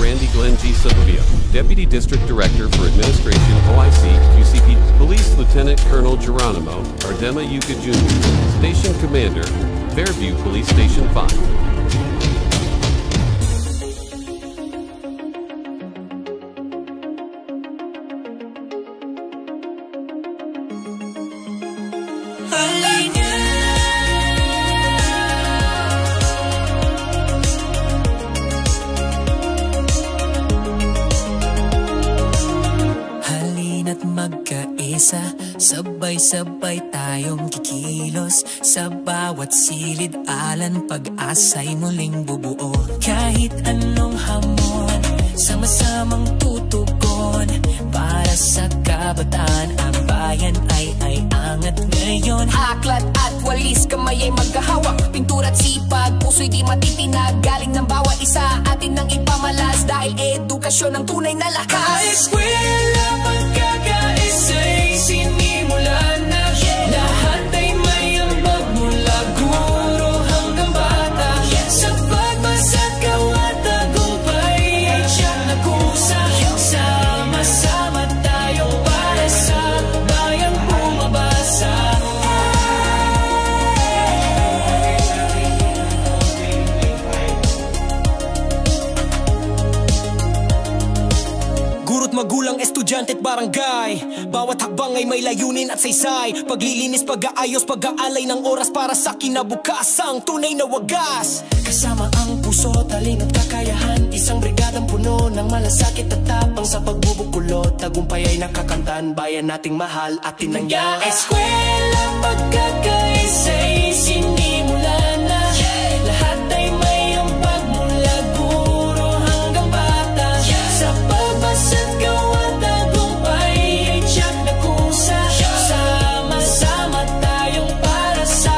Randy Glenn G. Sylvia, Deputy District Director for Administration OIC QCP, Police Lieutenant Colonel Geronimo Ardema Yuka Jr., Station Commander, Fairview Police Station 5. Halina't magkaisa, sabay-sabay tayong kikilos. Sa bawat silid alan, pag-asa'y muling bubuo. Kahit anong hamon, sama-samang tutugon. Para sa kabataan, ang bayan ay angat ngayon. Aklat at walis, kamay ay magkahawak. Pintura at sipag, puso'y di matitinag. Galing ng bawat isa, atin nang ipamalas. Dahil edukasyon ang tunay na lakas. Eskwela, pagkakaisa'y sinimulan na. Lahat ay may ambag mula guro hanggang bata. Sa pagbasa't gawa't tagumpay ay tiyak na kusa. Sama-sama tayo para sa bayang bumabasa. Guro't magulang, estudyante at barangay, bawat hakbang ay may layunin at saysay. Paglilinis, pag-aayos, pag-aalay ng oras para sa kinabukasang tunay na wagas. Kasama ang puso, taling at kakayahan, isang brigadang puno ng malasakit at tapang. Sa pagbubukulot, tagumpay ay nakakamtan. Bayan nating mahal at tinangyan. Eskwela, pagkakaisa'y sinimulan na. Lahat ay may ambag mula guro hanggang bata. Sa pagbasa't gawa't tagumpay ay tiyak na kusa. Sama-sama tayong para sa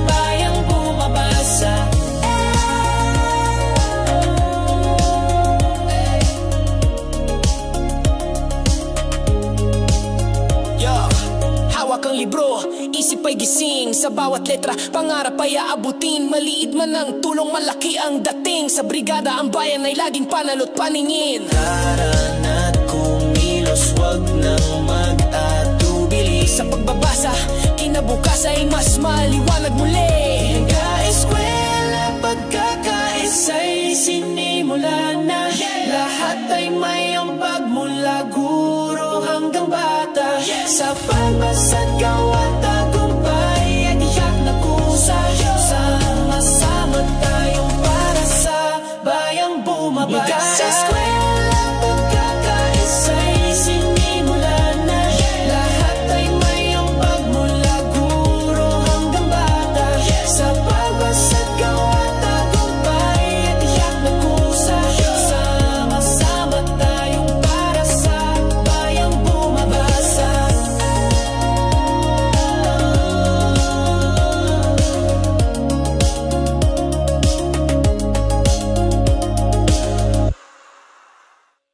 bayang bumabasa. Hawak ang libro, isip ay gising. Sa bawat letra, pangarap ay aabutin. Maliit man ang tulong, malaki ang dating. Sa brigada, ang bayan ay laging panalo't paningin. Darana't kumilos, wag nang mag-atubili. Sa pagbabasa, kinabukas ay mas maliwanag muli. Eskwela, pagkakaisa'y sinimulan na. Lahat ay may ambag mula guro hanggang bata. Sa pagbasa't gawa't tagumpay ay tiyak na kusa. Sama-sama tayong para sa bayang bumabasa.